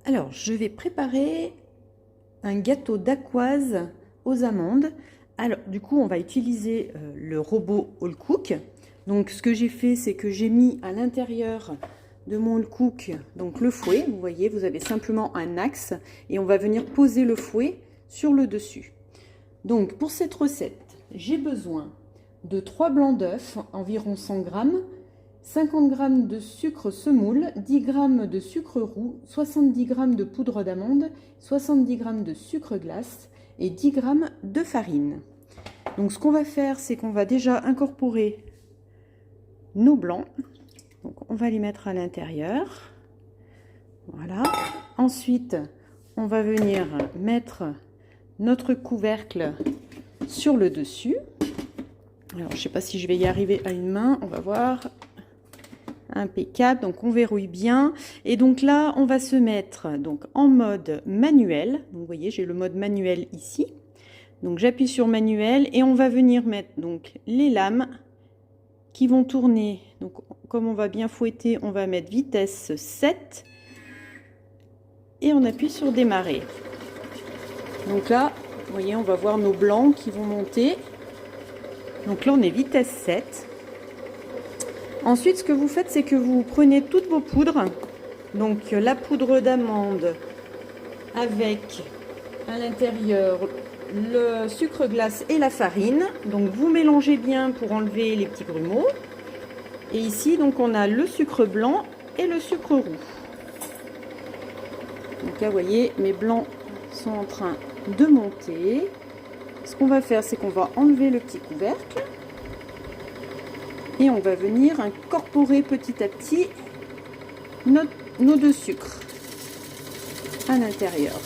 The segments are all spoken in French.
Alors, je vais préparer un gâteau dacquoise aux amandes. Alors, du coup, on va utiliser le robot All Cook. Donc, ce que j'ai fait, c'est que j'ai mis à l'intérieur de mon All Cook donc le fouet. Vous voyez, vous avez simplement un axe et on va venir poser le fouet sur le dessus. Donc, pour cette recette, j'ai besoin de 3 blancs d'œufs, environ 100 g, 50 g de sucre semoule, 10 g de sucre roux, 70 g de poudre d'amande, 70 g de sucre glace et 10 g de farine. Donc ce qu'on va faire, c'est qu'on va déjà incorporer nos blancs. Donc on va les mettre à l'intérieur. Voilà. Ensuite, on va venir mettre notre couvercle sur le dessus. Alors, je ne sais pas si je vais y arriver à une main, on va voir. Impeccable, donc on verrouille bien. Et donc là, on va se mettre donc en mode manuel. Donc, vous voyez, j'ai le mode manuel ici. Donc j'appuie sur manuel et on va venir mettre donc les lames qui vont tourner. Donc comme on va bien fouetter, on va mettre vitesse 7 et on appuie sur démarrer. Donc là, vous voyez, on va voir nos blancs qui vont monter. Donc là, on est vitesse 7. Ensuite, ce que vous faites, c'est que vous prenez toutes vos poudres. Donc la poudre d'amande avec à l'intérieur le sucre glace et la farine. Donc vous mélangez bien pour enlever les petits grumeaux. Et ici, donc on a le sucre blanc et le sucre roux. Donc là, vous voyez, mes blancs sont en train de monter. Ce qu'on va faire, c'est qu'on va enlever le petit couvercle. Et on va venir incorporer petit à petit nos deux sucres à l'intérieur.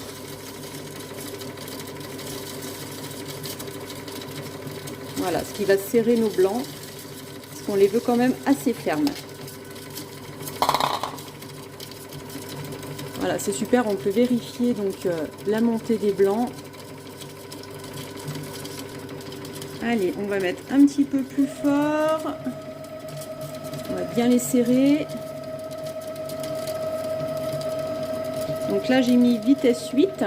Voilà, ce qui va serrer nos blancs, parce qu'on les veut quand même assez fermes. Voilà, c'est super, on peut vérifier donc la montée des blancs. Allez, on va mettre un petit peu plus fort. On va bien les serrer. Donc là, j'ai mis vitesse 8.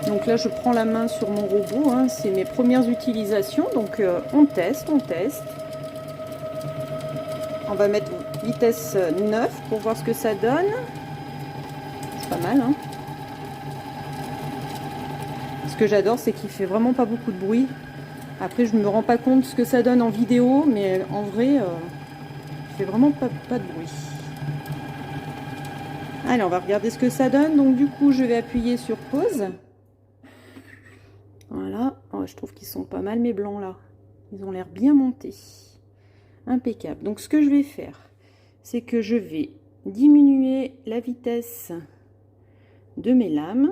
Donc là, je prends la main sur mon robot. Hein, c'est mes premières utilisations. Donc on teste, on teste. On va mettre vitesse 9 pour voir ce que ça donne. C'est pas mal, hein. Ce que j'adore, c'est qu'il fait vraiment pas beaucoup de bruit. Après, je ne me rends pas compte ce que ça donne en vidéo, mais en vrai, il fait vraiment pas de bruit. Allez, on va regarder ce que ça donne. Donc du coup, je vais appuyer sur pause. Voilà. Oh, je trouve qu'ils sont pas mal mes blancs là. Ils ont l'air bien montés. Impeccable. Donc ce que je vais faire, c'est que je vais diminuer la vitesse de mes lames.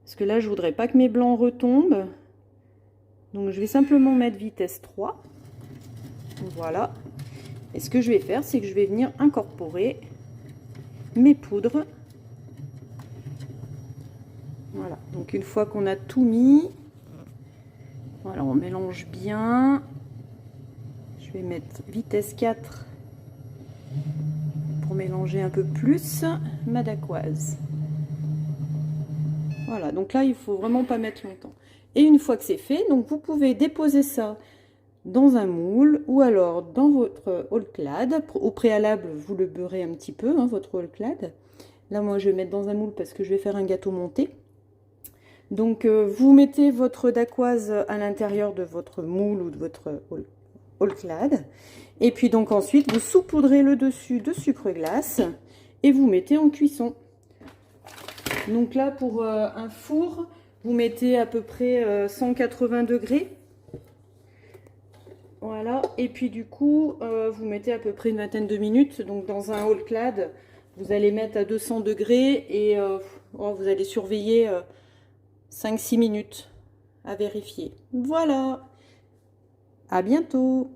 Parce que là, je voudrais pas que mes blancs retombent. Donc, je vais simplement mettre vitesse 3. Voilà. Et ce que je vais faire, c'est que je vais venir incorporer mes poudres. Voilà. Donc, une fois qu'on a tout mis, voilà, on mélange bien. Je vais mettre vitesse 4 pour mélanger un peu plus ma dacquoise. Voilà, donc là, il faut vraiment pas mettre longtemps. Et une fois que c'est fait, donc vous pouvez déposer ça dans un moule ou alors dans votre all-clad. Au préalable, vous le beurrez un petit peu, hein, votre all-clad. Là, moi, je vais mettre dans un moule parce que je vais faire un gâteau monté. Donc, vous mettez votre dacquoise à l'intérieur de votre moule ou de votre all-clad. Et puis, donc, ensuite, vous saupoudrez le dessus de sucre glace et vous mettez en cuisson. Donc là, pour un four, vous mettez à peu près 180 degrés. Voilà. Et puis du coup, vous mettez à peu près une vingtaine de minutes. Donc dans un all-clad, vous allez mettre à 200 degrés et vous allez surveiller 5-6 minutes à vérifier. Voilà. À bientôt.